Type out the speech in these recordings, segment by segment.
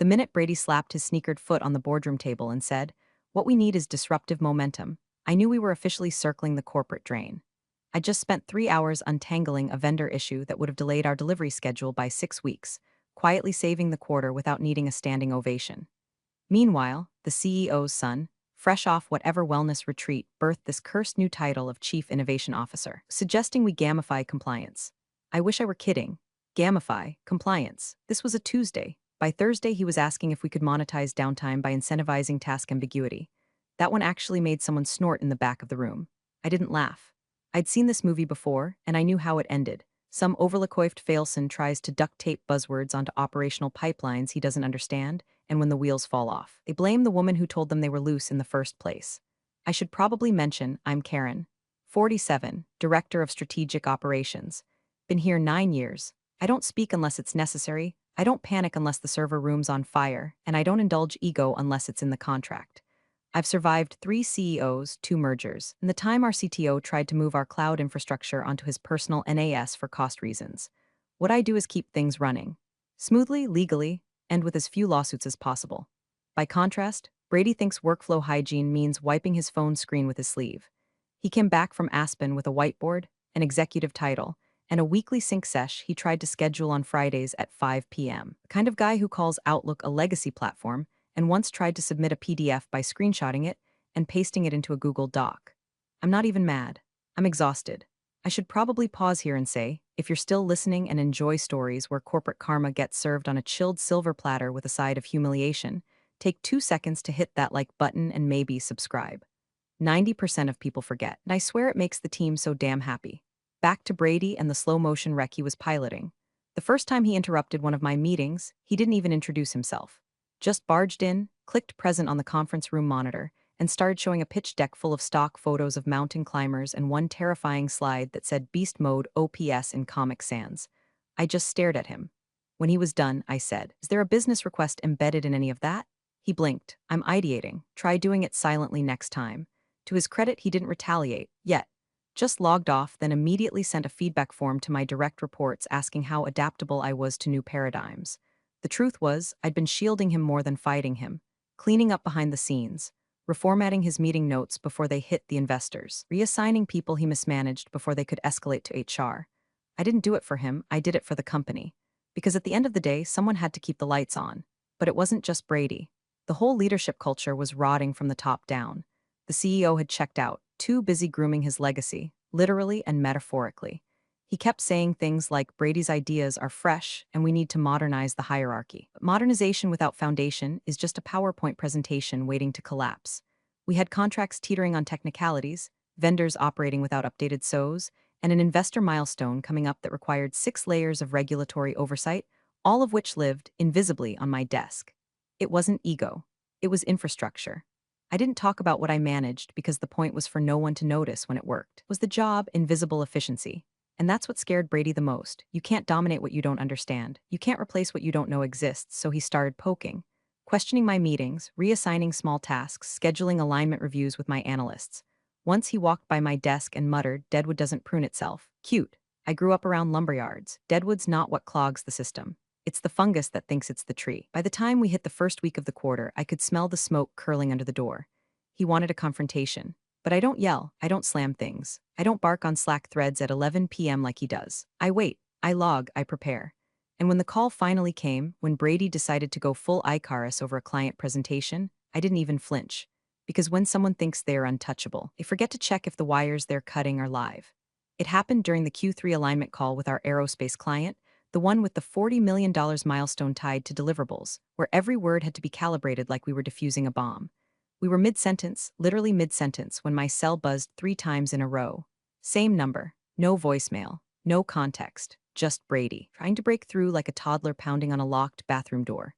The minute Brady slapped his sneakered foot on the boardroom table and said, "What we need is disruptive momentum," I knew we were officially circling the corporate drain. I just spent 3 hours untangling a vendor issue that would have delayed our delivery schedule by 6 weeks, quietly saving the quarter without needing a standing ovation. Meanwhile, the CEO's son, fresh off whatever wellness retreat, birthed this cursed new title of Chief Innovation Officer, suggesting we gamify compliance. I wish I were kidding. Gamify compliance. This was a Tuesday. By Thursday, he was asking if we could monetize downtime by incentivizing task ambiguity. That one actually made someone snort in the back of the room. I didn't laugh. I'd seen this movie before, and I knew how it ended. Some overlecoiffed failson tries to duct tape buzzwords onto operational pipelines he doesn't understand, and when the wheels fall off, they blame the woman who told them they were loose in the first place. I should probably mention I'm Karen, 47, Director of Strategic Operations. Been here 9 years. I don't speak unless it's necessary, I don't panic unless the server room's on fire, and I don't indulge ego unless it's in the contract. I've survived 3 CEOs, 2 mergers, and the time our CTO tried to move our cloud infrastructure onto his personal NAS for cost reasons. What I do is keep things running smoothly, legally, and with as few lawsuits as possible. By contrast, Brady thinks workflow hygiene means wiping his phone screen with his sleeve. He came back from Aspen with a whiteboard, an executive title, and a weekly sync sesh he tried to schedule on Fridays at 5 p.m. The kind of guy who calls Outlook a legacy platform and once tried to submit a PDF by screenshotting it and pasting it into a Google Doc. I'm not even mad. I'm exhausted. I should probably pause here and say, if you're still listening and enjoy stories where corporate karma gets served on a chilled silver platter with a side of humiliation, take 2 seconds to hit that like button and maybe subscribe. 90% of people forget, and I swear it makes the team so damn happy. Back to Brady and the slow-motion wreck he was piloting. The first time he interrupted one of my meetings, he didn't even introduce himself. Just barged in, clicked present on the conference room monitor, and started showing a pitch deck full of stock photos of mountain climbers and one terrifying slide that said Beast Mode OPS in Comic Sans. I just stared at him. When he was done, I said, "Is there a business request embedded in any of that?" He blinked. "I'm ideating. Try doing it silently next time." To his credit, he didn't retaliate, yet. Just logged off, then immediately sent a feedback form to my direct reports asking how adaptable I was to new paradigms. The truth was, I'd been shielding him more than fighting him, cleaning up behind the scenes, reformatting his meeting notes before they hit the investors, reassigning people he mismanaged before they could escalate to HR. I didn't do it for him, I did it for the company. Because at the end of the day, someone had to keep the lights on. But it wasn't just Brady. The whole leadership culture was rotting from the top down. The CEO had checked out, too busy grooming his legacy, literally and metaphorically. He kept saying things like Brady's ideas are fresh and we need to modernize the hierarchy. But modernization without foundation is just a PowerPoint presentation waiting to collapse. We had contracts teetering on technicalities, vendors operating without updated SOs, and an investor milestone coming up that required 6 layers of regulatory oversight, all of which lived invisibly on my desk. It wasn't ego. It was infrastructure. I didn't talk about what I managed because the point was for no one to notice when it worked. Was the job invisible efficiency? And that's what scared Brady the most. You can't dominate what you don't understand. You can't replace what you don't know exists, so he started poking. Questioning my meetings, reassigning small tasks, scheduling alignment reviews with my analysts. Once he walked by my desk and muttered, "Deadwood doesn't prune itself." Cute. I grew up around lumberyards. Deadwood's not what clogs the system. It's the fungus that thinks it's the tree. By the time we hit the first week of the quarter, I could smell the smoke curling under the door. He wanted a confrontation. But I don't yell, I don't slam things. I don't bark on Slack threads at 11 p.m. like he does. I wait, I log, I prepare. And when the call finally came, when Brady decided to go full Icarus over a client presentation, I didn't even flinch. Because when someone thinks they're untouchable, they forget to check if the wires they're cutting are live. It happened during the Q3 alignment call with our aerospace client, the one with the $40 million milestone tied to deliverables, where every word had to be calibrated like we were defusing a bomb. We were mid-sentence, literally mid-sentence, when my cell buzzed 3 times in a row. Same number, no voicemail, no context, just Brady, trying to break through like a toddler pounding on a locked bathroom door.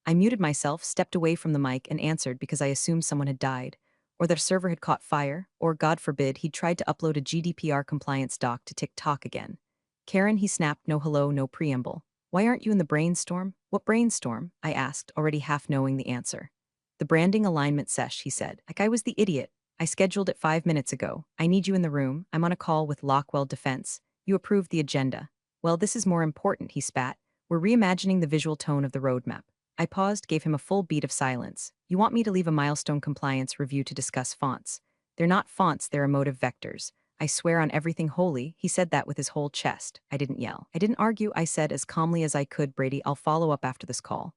I muted myself, stepped away from the mic, and answered because I assumed someone had died, or that a server had caught fire, or, God forbid, he'd tried to upload a GDPR compliance doc to TikTok again. "Karen," he snapped, no hello, no preamble. "Why aren't you in the brainstorm?" "What brainstorm?" I asked, already half knowing the answer. "The branding alignment sesh," he said. Like I was the idiot. "I scheduled it 5 minutes ago. I need you in the room. I'm on a call with Lockwell Defense. You approved the agenda." "Well, this is more important," he spat. "We're reimagining the visual tone of the roadmap." I paused, gave him a full beat of silence. You want me to leave a milestone compliance review to discuss fonts? They're not fonts, they're emotive vectors. I swear on everything holy, he said that with his whole chest. I didn't yell. I didn't argue, I said as calmly as I could, Brady, I'll follow up after this call.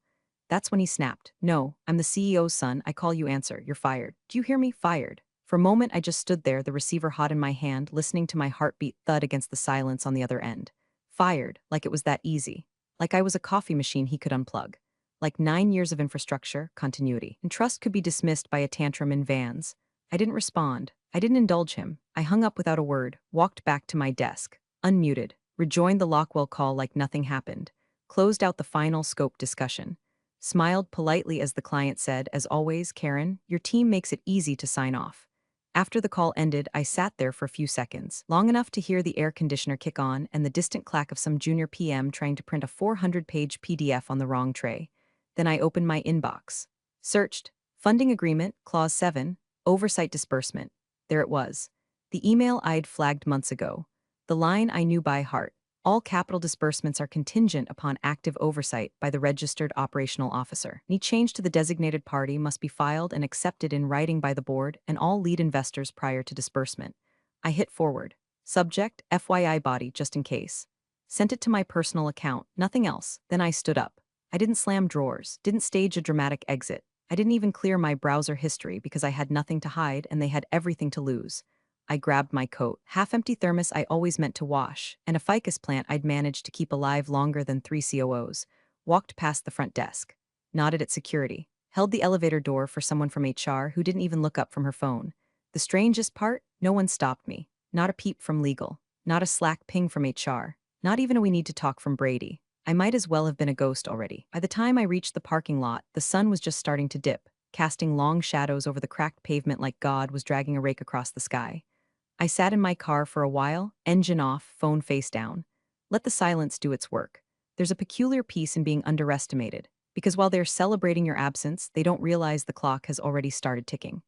That's when he snapped. No, I'm the CEO's son, I call you answer, you're fired. Do you hear me? Fired. For a moment I just stood there, the receiver hot in my hand, listening to my heartbeat thud against the silence on the other end. Fired, like it was that easy. Like I was a coffee machine he could unplug. Like 9 years of infrastructure, continuity, and trust could be dismissed by a tantrum in Vans. I didn't respond. I didn't indulge him. I hung up without a word, walked back to my desk, unmuted, rejoined the Lockwell call like nothing happened, closed out the final scope discussion, smiled politely as the client said, as always, Karen, your team makes it easy to sign off. After the call ended, I sat there for a few seconds, long enough to hear the air conditioner kick on and the distant clack of some junior PM trying to print a 400-page PDF on the wrong tray. Then I opened my inbox. Searched. Funding Agreement, Clause 7, Oversight Disbursement. There it was. The email I'd flagged months ago. The line I knew by heart. All capital disbursements are contingent upon active oversight by the registered operational officer. Any change to the designated party must be filed and accepted in writing by the board and all lead investors prior to disbursement. I hit forward. Subject, FYI body, just in case. Sent it to my personal account, nothing else. Then I stood up. I didn't slam drawers, didn't stage a dramatic exit. I didn't even clear my browser history because I had nothing to hide and they had everything to lose. I grabbed my coat, half-empty thermos I always meant to wash, and a ficus plant I'd managed to keep alive longer than 3 COOs, walked past the front desk, nodded at security, held the elevator door for someone from HR who didn't even look up from her phone. The strangest part? No one stopped me. Not a peep from legal. Not a Slack ping from HR. Not even a we need to talk from Brady. I might as well have been a ghost already. By the time I reached the parking lot, the sun was just starting to dip, casting long shadows over the cracked pavement like God was dragging a rake across the sky. I sat in my car for a while, engine off, phone face down. Let the silence do its work. There's a peculiar peace in being underestimated, because while they're celebrating your absence, they don't realize the clock has already started ticking.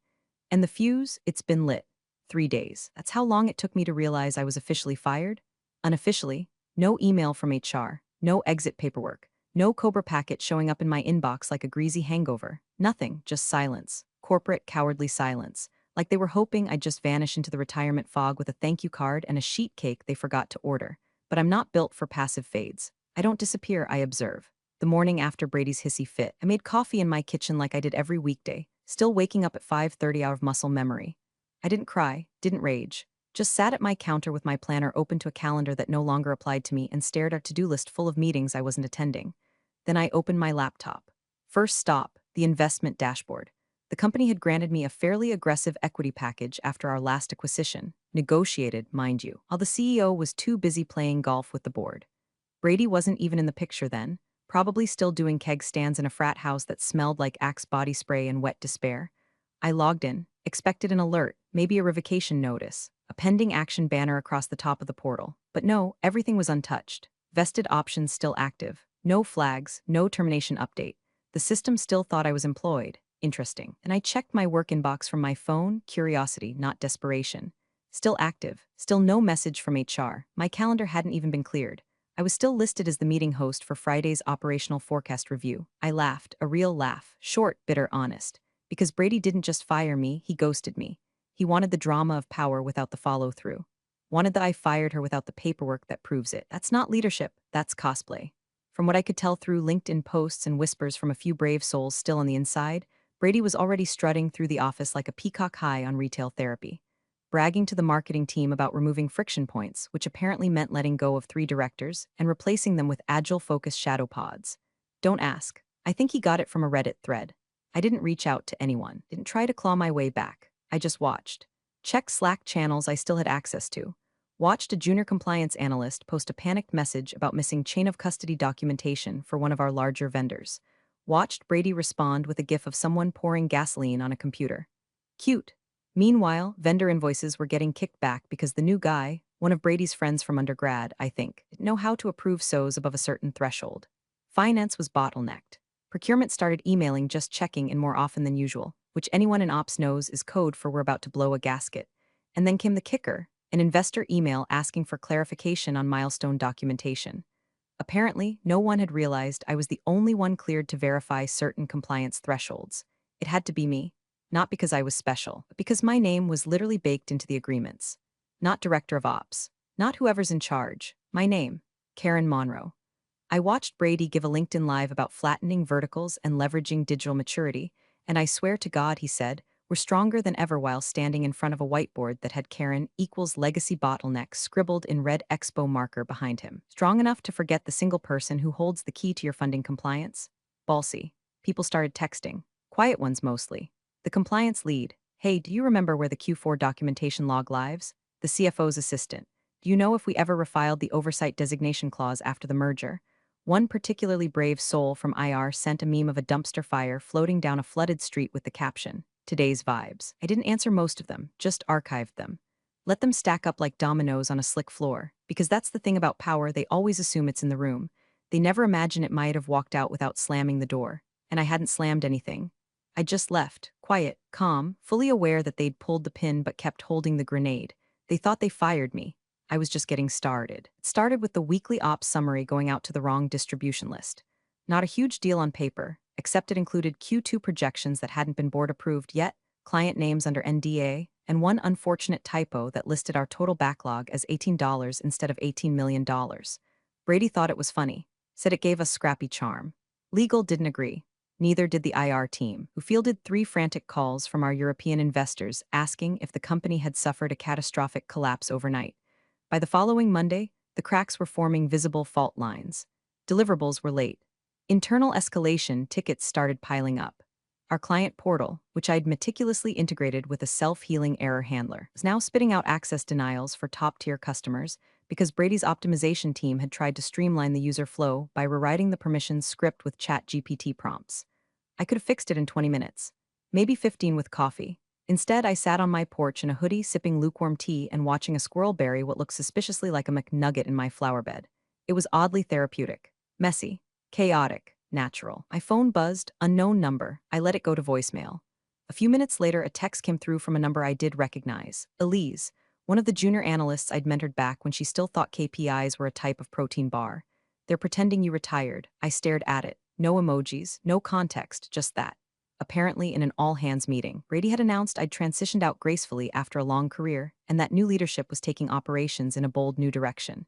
And the fuse, it's been lit. 3 days. That's how long it took me to realize I was officially fired. Unofficially, no email from HR, no exit paperwork, no Cobra packet showing up in my inbox like a greasy hangover. Nothing, just silence. Corporate, cowardly silence. Like they were hoping I'd just vanish into the retirement fog with a thank you card and a sheet cake they forgot to order. But I'm not built for passive fades. I don't disappear, I observe. The morning after Brady's hissy fit, I made coffee in my kitchen like I did every weekday, still waking up at 5:30 out of muscle memory. I didn't cry, didn't rage, just sat at my counter with my planner open to a calendar that no longer applied to me and stared at a to-do list full of meetings I wasn't attending. Then I opened my laptop. First stop, the investment dashboard. The company had granted me a fairly aggressive equity package after our last acquisition, negotiated, mind you, while the CEO was too busy playing golf with the board. Brady wasn't even in the picture then, probably still doing keg stands in a frat house that smelled like Axe body spray and wet despair. I logged in, expected an alert, maybe a revocation notice, a pending action banner across the top of the portal. But no, everything was untouched. Vested options still active. No flags, no termination update. The system still thought I was employed. Interesting. And I checked my work inbox from my phone, curiosity, not desperation. Still active. Still no message from HR. My calendar hadn't even been cleared. I was still listed as the meeting host for Friday's operational forecast review. I laughed, a real laugh, short, bitter, honest. Because Brady didn't just fire me, he ghosted me. He wanted the drama of power without the follow-through. Wanted that I fired her without the paperwork that proves it. That's not leadership, that's cosplay. From what I could tell through LinkedIn posts and whispers from a few brave souls still on the inside, Brady was already strutting through the office like a peacock high on retail therapy, bragging to the marketing team about removing friction points, which apparently meant letting go of 3 directors and replacing them with agile-focused shadow pods. Don't ask. I think he got it from a Reddit thread. I didn't reach out to anyone, didn't try to claw my way back. I just watched. Checked Slack channels I still had access to. Watched a junior compliance analyst post a panicked message about missing chain of custody documentation for one of our larger vendors. Watched Brady respond with a gif of someone pouring gasoline on a computer. Cute. Meanwhile, vendor invoices were getting kicked back because the new guy, one of Brady's friends from undergrad, I think, didn't know how to approve SOs above a certain threshold. Finance was bottlenecked. Procurement started emailing just checking in more often than usual, which anyone in ops knows is code for we're about to blow a gasket. And then came the kicker, an investor email asking for clarification on milestone documentation. Apparently, no one had realized I was the only one cleared to verify certain compliance thresholds. It had to be me, not because I was special, but because my name was literally baked into the agreements. Not Director of Ops, not whoever's in charge, my name, Karen Monroe. I watched Brady give a LinkedIn Live about flattening verticals and leveraging digital maturity, and I swear to God, he said, we're stronger than ever while standing in front of a whiteboard that had Karen equals legacy bottleneck scribbled in red expo marker behind him. Strong enough to forget the single person who holds the key to your funding compliance? Ballsy. People started texting. Quiet ones mostly. The compliance lead. Hey, do you remember where the Q4 documentation log lives? The CFO's assistant. Do you know if we ever refiled the oversight designation clause after the merger? One particularly brave soul from IR sent a meme of a dumpster fire floating down a flooded street with the caption, "Today's vibes." I didn't answer most of them, just archived them. Let them stack up like dominoes on a slick floor, because that's the thing about power, they always assume it's in the room. They never imagine it might have walked out without slamming the door. And I hadn't slammed anything. I just left, quiet, calm, fully aware that they'd pulled the pin but kept holding the grenade. They thought they fired me. I was just getting started. It started with the weekly ops summary going out to the wrong distribution list. Not a huge deal on paper, except it included Q2 projections that hadn't been board approved yet, client names under NDA, and one unfortunate typo that listed our total backlog as $18 instead of $18 million. Brady thought it was funny, said it gave us scrappy charm. Legal didn't agree. Neither did the IR team, who fielded 3 frantic calls from our European investors asking if the company had suffered a catastrophic collapse overnight. By the following Monday, the cracks were forming visible fault lines. Deliverables were late. Internal escalation tickets started piling up. Our client portal, which I'd meticulously integrated with a self-healing error handler, was now spitting out access denials for top-tier customers because Brady's optimization team had tried to streamline the user flow by rewriting the permissions script with ChatGPT prompts. I could have fixed it in 20 minutes, maybe 15 with coffee. Instead, I sat on my porch in a hoodie sipping lukewarm tea and watching a squirrel bury what looked suspiciously like a McNugget in my flower bed. It was oddly therapeutic. Messy. Chaotic. Natural. My phone buzzed, unknown number. I let it go to voicemail. A few minutes later, a text came through from a number I did recognize. Elise, one of the junior analysts I'd mentored back when she still thought KPIs were a type of protein bar. They're pretending you retired. I stared at it. No emojis, no context, just that. Apparently, in an all-hands meeting, Brady had announced I'd transitioned out gracefully after a long career, and that new leadership was taking operations in a bold new direction.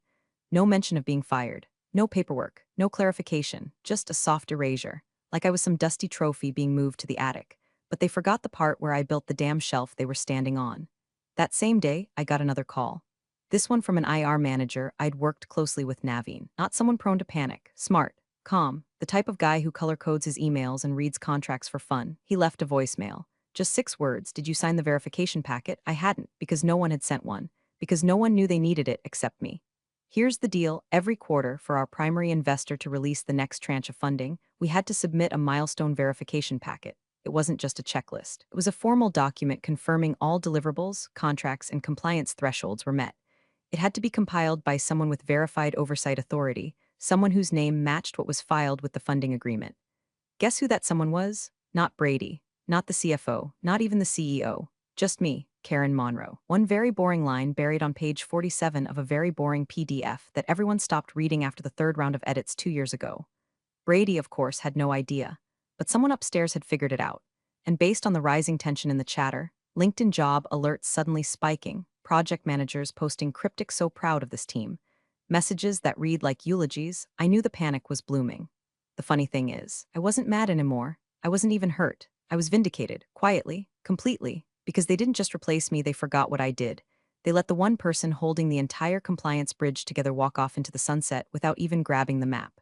No mention of being fired. No paperwork. No clarification. Just a soft erasure. Like I was some dusty trophy being moved to the attic. But they forgot the part where I built the damn shelf they were standing on. That same day, I got another call. This one from an IR manager I'd worked closely with Naveen. Not someone prone to panic. Smart. Calm, the type of guy who color codes his emails and reads contracts for fun. He left a voicemail. Just 6 words. Did you sign the verification packet? I hadn't, because no one had sent one. Because no one knew they needed it except me. Here's the deal. Every quarter, for our primary investor to release the next tranche of funding, we had to submit a milestone verification packet. It wasn't just a checklist. It was a formal document confirming all deliverables, contracts, and compliance thresholds were met. It had to be compiled by someone with verified oversight authority, someone whose name matched what was filed with the funding agreement. Guess who that someone was? Not Brady, not the CFO, not even the CEO. Just me, Karen Monroe. One very boring line buried on page 47 of a very boring PDF that everyone stopped reading after the 3rd round of edits 2 years ago. Brady, of course, had no idea, but someone upstairs had figured it out. And based on the rising tension in the chatter, LinkedIn job alerts suddenly spiking, project managers posting cryptic "so proud of this team," messages that read like eulogies, I knew the panic was blooming. The funny thing is, I wasn't mad anymore. I wasn't even hurt. I was vindicated, quietly, completely, because they didn't just replace me, they forgot what I did. They let the one person holding the entire compliance bridge together walk off into the sunset without even grabbing the map.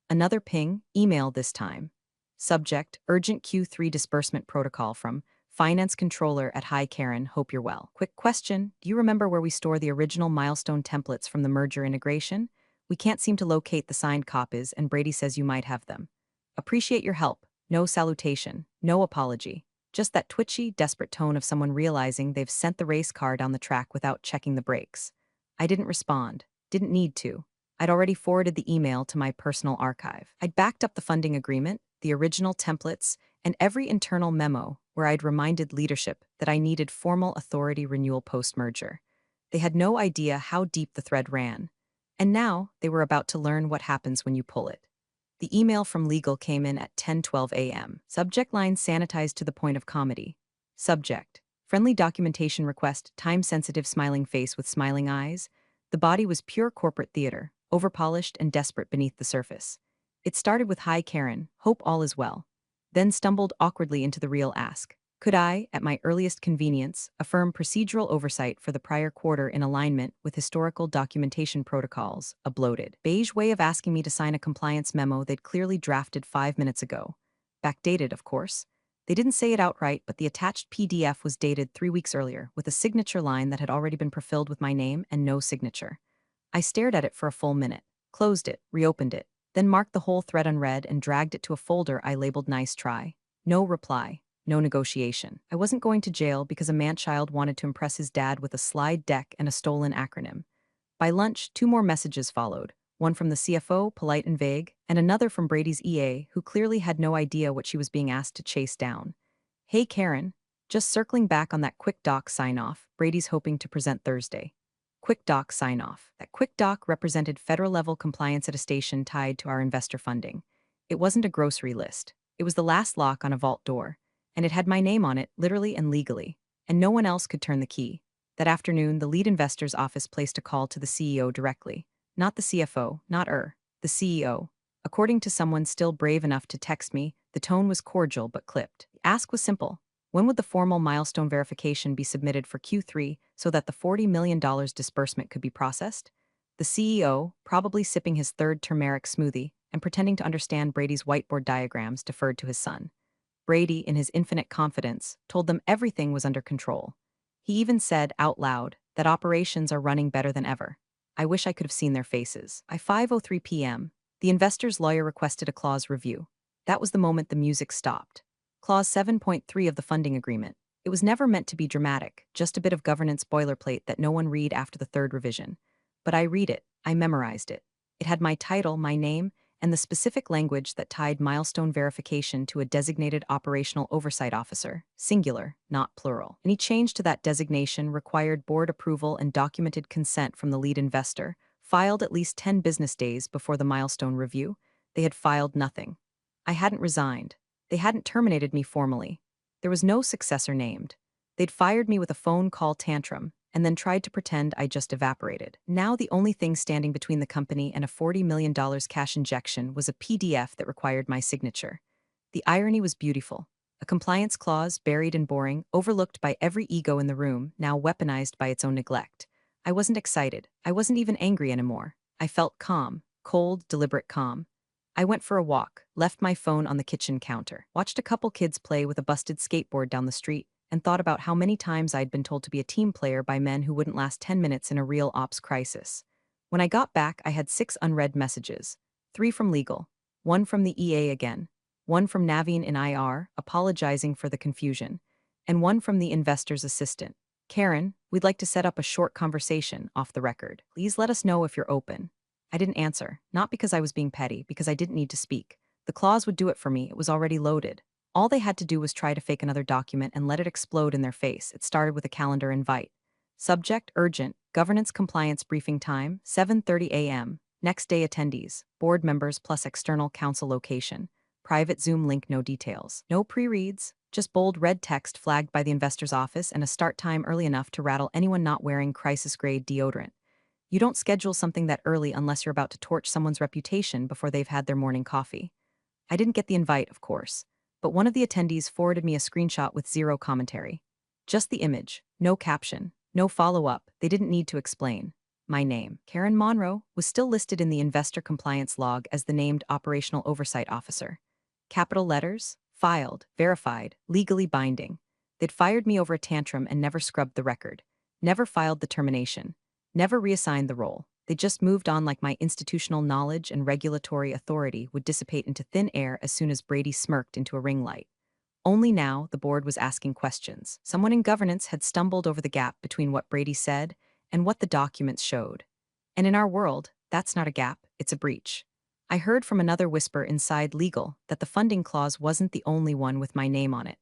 Another ping, email this time. Subject, urgent Q3 disbursement protocol from Finance Controller at Hi Karen, hope you're well. Quick question, do you remember where we store the original milestone templates from the merger integration? We can't seem to locate the signed copies and Brady says you might have them. Appreciate your help. No salutation, no apology. Just that twitchy, desperate tone of someone realizing they've sent the race car down the track without checking the brakes. I didn't respond. Didn't need to. I'd already forwarded the email to my personal archive. I'd backed up the funding agreement, the original templates, and every internal memo where I'd reminded leadership that I needed formal authority renewal post-merger. They had no idea how deep the thread ran. And now they were about to learn what happens when you pull it. The email from legal came in at 10:12 a.m. Subject line sanitized to the point of comedy. Subject: friendly documentation request, time-sensitive smiling face with smiling eyes. The body was pure corporate theater, overpolished and desperate beneath the surface. It started with "Hi Karen, hope all is well," then stumbled awkwardly into the real ask. Could I, at my earliest convenience, affirm procedural oversight for the prior quarter in alignment with historical documentation protocols, a bloated, beige way of asking me to sign a compliance memo they'd clearly drafted 5 minutes ago. Backdated, of course. They didn't say it outright, but the attached PDF was dated 3 weeks earlier, with a signature line that had already been prefilled with my name and no signature. I stared at it for a full minute, closed it, reopened it, then marked the whole thread unread and dragged it to a folder I labeled "Nice Try." No reply. No negotiation. I wasn't going to jail because a man-child wanted to impress his dad with a slide deck and a stolen acronym. By lunch, 2 more messages followed, one from the CFO, polite and vague, and another from Brady's EA, who clearly had no idea what she was being asked to chase down. Hey Karen, just circling back on that quick doc sign-off, Brady's hoping to present Thursday. Quick doc sign-off. That quick doc represented federal-level compliance attestation tied to our investor funding. It wasn't a grocery list. It was the last lock on a vault door, and it had my name on it, literally and legally, and no one else could turn the key. That afternoon, the lead investor's office placed a call to the CEO directly. Not the CFO, the CEO. According to someone still brave enough to text me, the tone was cordial but clipped. The ask was simple. When would the formal milestone verification be submitted for Q3 so that the $40 million disbursement could be processed? The CEO, probably sipping his third turmeric smoothie and pretending to understand Brady's whiteboard diagrams, deferred to his son. Brady, in his infinite confidence, told them everything was under control. He even said, out loud, that operations are running better than ever. I wish I could have seen their faces. By 5:03 p.m., the investor's lawyer requested a clause review. That was the moment the music stopped. Clause 7.3 of the funding agreement. It was never meant to be dramatic, just a bit of governance boilerplate that no one read after the third revision. But I read it, I memorized it. It had my title, my name, and the specific language that tied milestone verification to a designated operational oversight officer, singular, not plural. Any change to that designation required board approval and documented consent from the lead investor, filed at least 10 business days before the milestone review. They had filed nothing. I hadn't resigned. They hadn't terminated me formally. There was no successor named. They'd fired me with a phone call tantrum, and then tried to pretend I just evaporated. Now the only thing standing between the company and a $40 million cash injection was a PDF that required my signature. The irony was beautiful. A compliance clause, buried and boring, overlooked by every ego in the room, now weaponized by its own neglect. I wasn't excited. I wasn't even angry anymore. I felt calm, cold, deliberate calm. I went for a walk, left my phone on the kitchen counter, watched a couple kids play with a busted skateboard down the street, and thought about how many times I'd been told to be a team player by men who wouldn't last 10 minutes in a real ops crisis. When I got back, I had 6 unread messages. 3 from legal, 1 from the EA again, 1 from Naveen in IR, apologizing for the confusion, and 1 from the investor's assistant. Karen, we'd like to set up a short conversation, off the record. Please let us know if you're open. I didn't answer, not because I was being petty, because I didn't need to speak. The clause would do it for me, it was already loaded. All they had to do was try to fake another document and let it explode in their face. It started with a calendar invite. Subject, urgent, governance compliance briefing time, 7:30 a.m. Next day attendees, board members plus external counsel location. Private Zoom link, no details. No pre-reads, just bold red text flagged by the investor's office and a start time early enough to rattle anyone not wearing crisis-grade deodorant. You don't schedule something that early unless you're about to torch someone's reputation before they've had their morning coffee. I didn't get the invite, of course, but one of the attendees forwarded me a screenshot with 0 commentary. Just the image, no caption, no follow-up. They didn't need to explain. My name, Karen Monroe, was still listed in the investor compliance log as the named operational oversight officer. Capital letters, filed, verified, legally binding. They'd fired me over a tantrum and never scrubbed the record, never filed the termination, never reassigned the role. They just moved on like my institutional knowledge and regulatory authority would dissipate into thin air as soon as Brady smirked into a ring light. Only now, the board was asking questions. Someone in governance had stumbled over the gap between what Brady said and what the documents showed. And in our world, that's not a gap, it's a breach. I heard from another whisper inside legal that the funding clause wasn't the only one with my name on it.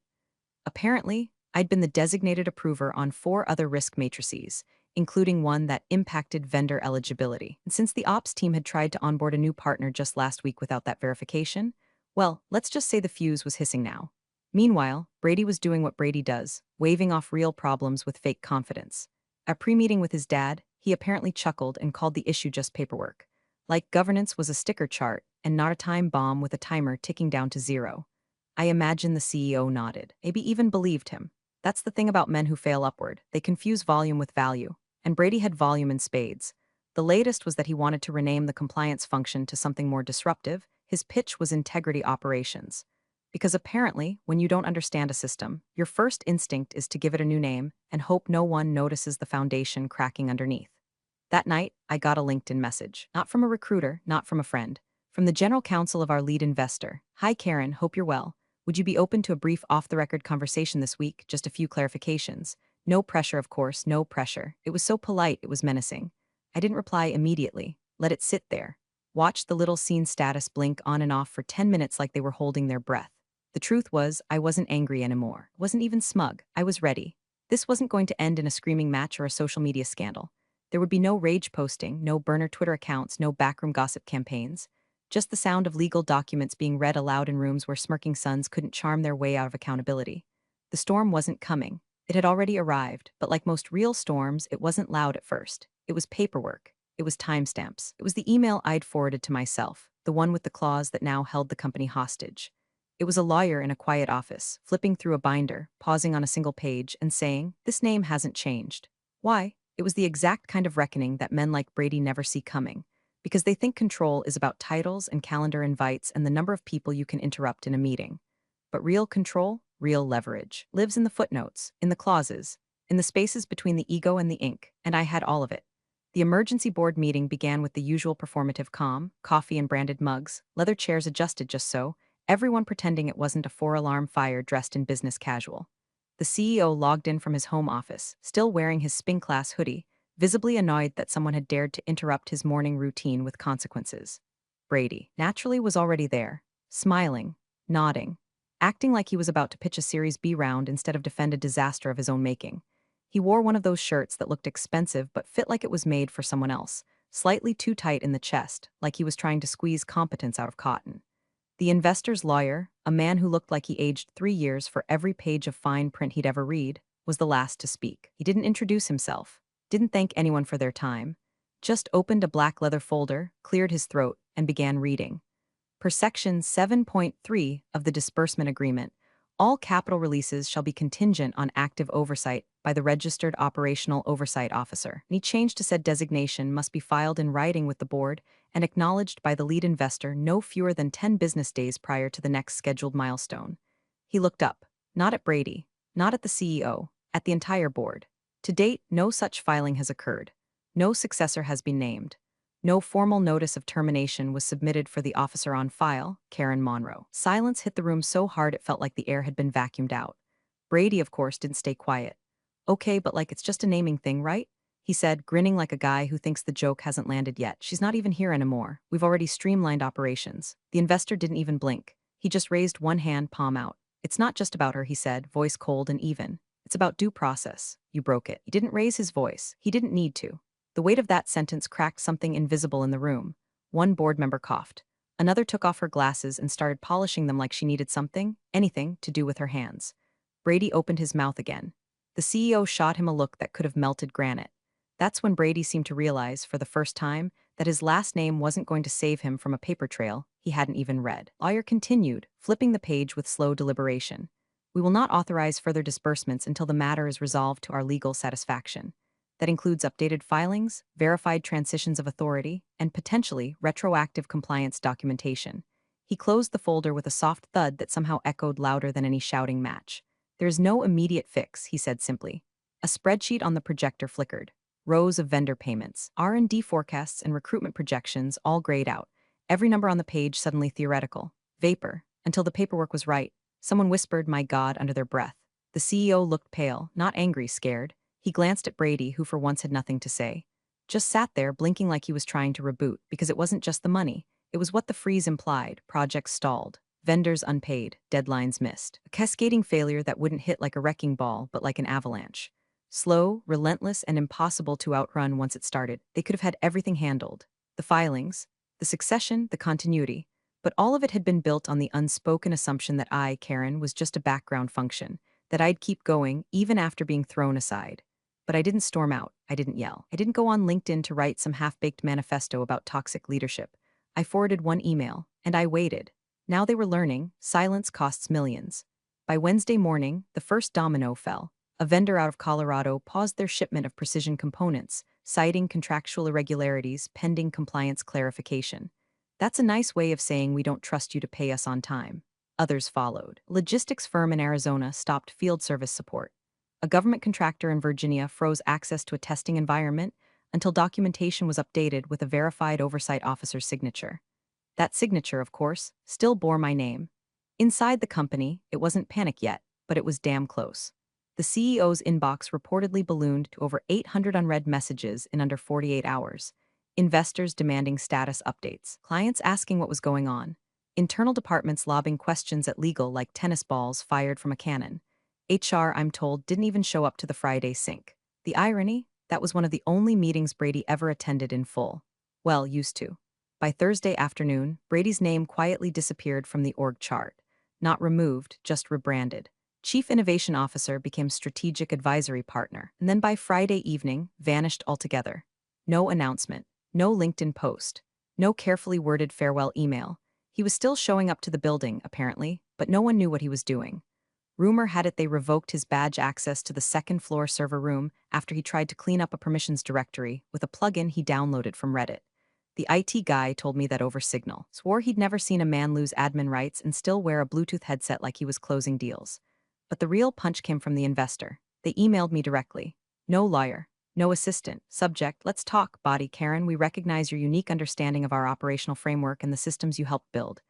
Apparently, I'd been the designated approver on 4 other risk matrices, including one that impacted vendor eligibility. And since the ops team had tried to onboard a new partner just last week without that verification, well, let's just say the fuse was hissing now. Meanwhile, Brady was doing what Brady does, waving off real problems with fake confidence. At pre-meeting with his dad, he apparently chuckled and called the issue just paperwork. Like governance was a sticker chart and not a time bomb with a timer ticking down to zero. I imagine the CEO nodded, maybe even believed him. That's the thing about men who fail upward. They confuse volume with value. And Brady had volume in spades. The latest was that he wanted to rename the compliance function to something more disruptive. His pitch was integrity operations. Because apparently, when you don't understand a system, your first instinct is to give it a new name and hope no one notices the foundation cracking underneath. That night, I got a LinkedIn message. Not from a recruiter, not from a friend. From the general counsel of our lead investor. Hi Karen, hope you're well. Would you be open to a brief off-the-record conversation this week? Just a few clarifications. No pressure, of course, no pressure. It was so polite, it was menacing. I didn't reply immediately. Let it sit there. Watched the little scene status blink on and off for 10 minutes like they were holding their breath. The truth was, I wasn't angry anymore. Wasn't even smug. I was ready. This wasn't going to end in a screaming match or a social media scandal. There would be no rage posting, no burner Twitter accounts, no backroom gossip campaigns. Just the sound of legal documents being read aloud in rooms where smirking sons couldn't charm their way out of accountability. The storm wasn't coming. It had already arrived, but like most real storms, it wasn't loud at first. It was paperwork. It was timestamps. It was the email I'd forwarded to myself, the one with the clause that now held the company hostage. It was a lawyer in a quiet office, flipping through a binder, pausing on a single page, and saying, "This name hasn't changed." Why? It was the exact kind of reckoning that men like Brady never see coming, because they think control is about titles and calendar invites and the number of people you can interrupt in a meeting. But real control, real leverage, lives in the footnotes, in the clauses, in the spaces between the ego and the ink, and I had all of it. The emergency board meeting began with the usual performative calm, coffee and branded mugs, leather chairs adjusted just so, everyone pretending it wasn't a four-alarm fire dressed in business casual. The CEO logged in from his home office, still wearing his spin-class hoodie, visibly annoyed that someone had dared to interrupt his morning routine with consequences. Brady, naturally, was already there, smiling, nodding, acting like he was about to pitch a Series B round instead of defend a disaster of his own making. He wore one of those shirts that looked expensive but fit like it was made for someone else, slightly too tight in the chest, like he was trying to squeeze competence out of cotton. The investor's lawyer, a man who looked like he aged 3 years for every page of fine print he'd ever read, was the last to speak. He didn't introduce himself, didn't thank anyone for their time, just opened a black leather folder, cleared his throat, and began reading. Per Section 7.3 of the Disbursement Agreement, all capital releases shall be contingent on active oversight by the Registered Operational Oversight Officer. Any change to said designation must be filed in writing with the board and acknowledged by the lead investor no fewer than 10 business days prior to the next scheduled milestone. He looked up, not at Brady, not at the CEO, at the entire board. To date, no such filing has occurred. No successor has been named. No formal notice of termination was submitted for the officer on file, Karen Monroe. Silence hit the room so hard it felt like the air had been vacuumed out. Brady, of course, didn't stay quiet. "Okay, but like it's just a naming thing, right?" he said, grinning like a guy who thinks the joke hasn't landed yet. "She's not even here anymore. We've already streamlined operations." The investor didn't even blink. He just raised one hand, palm out. "It's not just about her," he said, voice cold and even. "It's about due process. You broke it." He didn't raise his voice. He didn't need to. The weight of that sentence cracked something invisible in the room. One board member coughed. Another took off her glasses and started polishing them like she needed something, anything, to do with her hands. Brady opened his mouth again. The CEO shot him a look that could have melted granite. That's when Brady seemed to realize, for the first time, that his last name wasn't going to save him from a paper trail he hadn't even read. Lawyer continued, flipping the page with slow deliberation. "We will not authorize further disbursements until the matter is resolved to our legal satisfaction. That includes updated filings, verified transitions of authority, and potentially retroactive compliance documentation." He closed the folder with a soft thud that somehow echoed louder than any shouting match. "There is no immediate fix," he said simply. A spreadsheet on the projector flickered. Rows of vendor payments, R&D forecasts, and recruitment projections all grayed out. Every number on the page suddenly theoretical. Vapor. Until the paperwork was right. Someone whispered, "My God," under their breath. The CEO looked pale, not angry, scared. He glanced at Brady, who for once had nothing to say. Just sat there, blinking like he was trying to reboot, because it wasn't just the money. It was what the freeze implied: projects stalled, vendors unpaid, deadlines missed. A cascading failure that wouldn't hit like a wrecking ball, but like an avalanche. Slow, relentless, and impossible to outrun once it started. They could have had everything handled. The filings, the succession, the continuity. But all of it had been built on the unspoken assumption that I, Karen, was just a background function, that I'd keep going even after being thrown aside. But I didn't storm out. I didn't yell. I didn't go on LinkedIn to write some half-baked manifesto about toxic leadership. I forwarded one email, and I waited. Now they were learning, silence costs millions. By Wednesday morning, the first domino fell. A vendor out of Colorado paused their shipment of precision components, citing contractual irregularities pending compliance clarification. That's a nice way of saying we don't trust you to pay us on time. Others followed. A logistics firm in Arizona stopped field service support. A government contractor in Virginia froze access to a testing environment until documentation was updated with a verified oversight officer's signature. That signature, of course, still bore my name. Inside the company, it wasn't panic yet, but it was damn close. The CEO's inbox reportedly ballooned to over 800 unread messages in under 48 hours. Investors demanding status updates, clients asking what was going on, internal departments lobbing questions at legal like tennis balls fired from a cannon. HR, I'm told, didn't even show up to the Friday sync. The irony? That was one of the only meetings Brady ever attended in full. Well, used to. By Thursday afternoon, Brady's name quietly disappeared from the org chart. Not removed, just rebranded. Chief Innovation Officer became Strategic Advisory Partner, and then by Friday evening, vanished altogether. No announcement, no LinkedIn post, no carefully worded farewell email. He was still showing up to the building, apparently, but no one knew what he was doing. Rumor had it they revoked his badge access to the second-floor server room after he tried to clean up a permissions directory with a plugin he downloaded from Reddit. The IT guy told me that over Signal, swore he'd never seen a man lose admin rights and still wear a Bluetooth headset like he was closing deals. But the real punch came from the investor. They emailed me directly. No lawyer, no assistant. Subject, let's talk, body Karen. We recognize your unique understanding of our operational framework and the systems you helped build.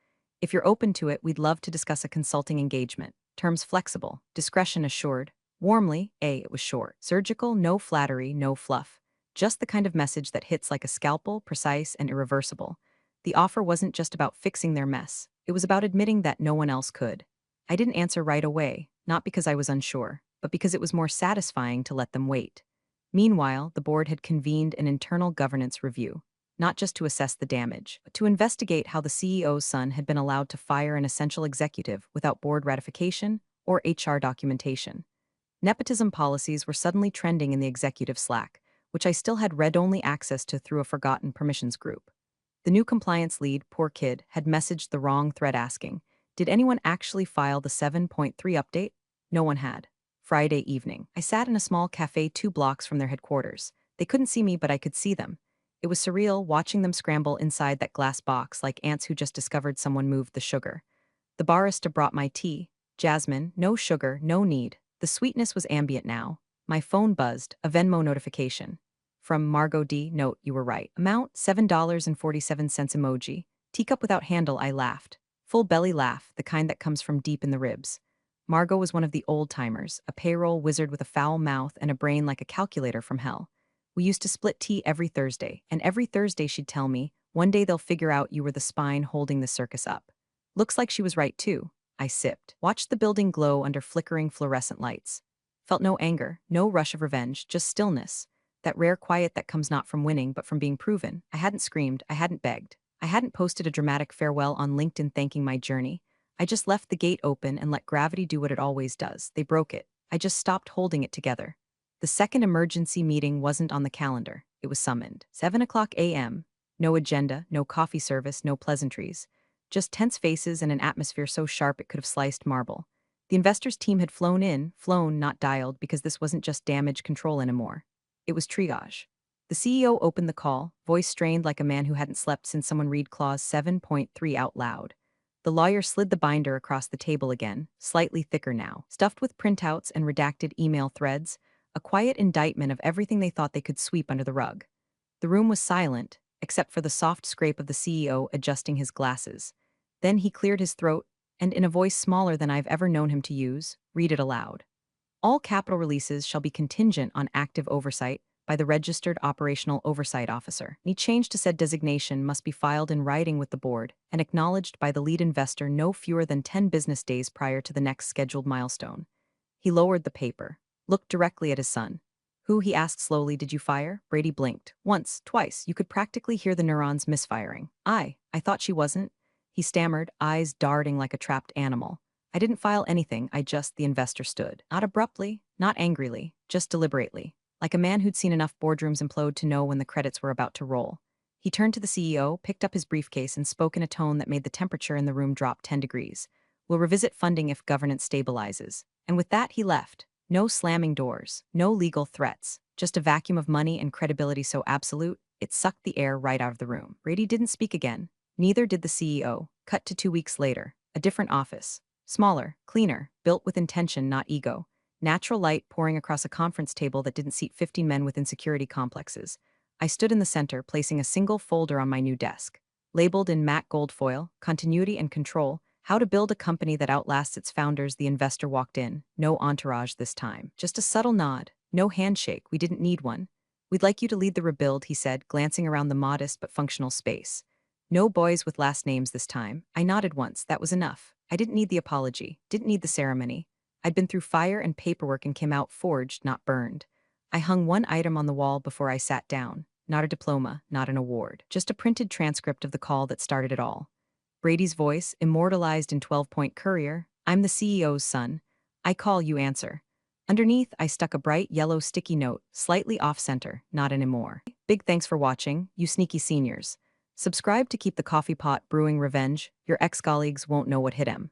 If you're open to it, we'd love to discuss a consulting engagement. Terms flexible, discretion assured. Warmly, it was short. Surgical, no flattery, no fluff. Just the kind of message that hits like a scalpel, precise and irreversible. The offer wasn't just about fixing their mess. It was about admitting that no one else could. I didn't answer right away, not because I was unsure, but because it was more satisfying to let them wait. Meanwhile, the board had convened an internal governance review, not just to assess the damage, but to investigate how the CEO's son had been allowed to fire an essential executive without board ratification or HR documentation. Nepotism policies were suddenly trending in the executive Slack, which I still had read-only access to through a forgotten permissions group. The new compliance lead, poor kid, had messaged the wrong thread asking, did anyone actually file the 7.3 update? No one had. Friday evening, I sat in a small cafe 2 blocks from their headquarters. They couldn't see me, but I could see them. It was surreal watching them scramble inside that glass box like ants who just discovered someone moved the sugar. The barista brought my tea. Jasmine, no sugar, no need. The sweetness was ambient now. My phone buzzed, a Venmo notification. From Margot D. Note, you were right. Amount, $7.47 emoji. Teacup without handle, I laughed. Full belly laugh, the kind that comes from deep in the ribs. Margot was one of the old-timers, a payroll wizard with a foul mouth and a brain like a calculator from hell. We used to split tea every Thursday, and every Thursday she'd tell me, one day they'll figure out you were the spine holding the circus up. Looks like she was right too. I sipped, watched the building glow under flickering fluorescent lights. Felt no anger, no rush of revenge, just stillness. That rare quiet that comes not from winning but from being proven. I hadn't screamed, I hadn't begged. I hadn't posted a dramatic farewell on LinkedIn thanking my journey. I just left the gate open and let gravity do what it always does. They broke it. I just stopped holding it together. The second emergency meeting wasn't on the calendar. It was summoned. 7:00 a.m. No agenda, no coffee service, no pleasantries. Just tense faces and an atmosphere so sharp it could have sliced marble. The investors' team had flown, not dialed, because this wasn't just damage control anymore. It was triage. The CEO opened the call, voice strained like a man who hadn't slept since someone read Clause 7.3 out loud. The lawyer slid the binder across the table again, slightly thicker now, stuffed with printouts and redacted email threads, a quiet indictment of everything they thought they could sweep under the rug. The room was silent, except for the soft scrape of the CEO adjusting his glasses. Then he cleared his throat, and in a voice smaller than I've ever known him to use, read it aloud. All capital releases shall be contingent on active oversight by the Registered Operational Oversight Officer. Any change to said designation must be filed in writing with the board and acknowledged by the lead investor no fewer than 10 business days prior to the next scheduled milestone. He lowered the paper, looked directly at his son. Who, he asked slowly, did you fire? Brady blinked. Once, twice, you could practically hear the neurons misfiring. I thought she wasn't. He stammered, eyes darting like a trapped animal. I didn't file anything, the investor stood. Not abruptly, not angrily, just deliberately. Like a man who'd seen enough boardrooms implode to know when the credits were about to roll. He turned to the CEO, picked up his briefcase, and spoke in a tone that made the temperature in the room drop 10 degrees. We'll revisit funding if governance stabilizes. And with that, he left. No slamming doors, no legal threats, just a vacuum of money and credibility so absolute, it sucked the air right out of the room. Brady didn't speak again. Neither did the CEO. Cut to 2 weeks later. A different office. Smaller, cleaner, built with intention, not ego. Natural light pouring across a conference table that didn't seat 50 men with insecurity complexes. I stood in the center, placing a single folder on my new desk. Labeled in matte gold foil, Continuity and Control, how to build a company that outlasts its founders. The investor walked in. No entourage this time. Just a subtle nod. No handshake, we didn't need one. We'd like you to lead the rebuild, he said, glancing around the modest but functional space. No boys with last names this time. I nodded once, that was enough. I didn't need the apology, didn't need the ceremony. I'd been through fire and paperwork and came out forged, not burned. I hung one item on the wall before I sat down. Not a diploma, not an award. Just a printed transcript of the call that started it all. Brady's voice, immortalized in 12-point Courier. I'm the CEO's son. I call, you answer. Underneath, I stuck a bright yellow sticky note, slightly off-center, not anymore. Big thanks for watching, you sneaky seniors. Subscribe to keep the coffee pot brewing revenge. Your ex-colleagues won't know what hit 'em.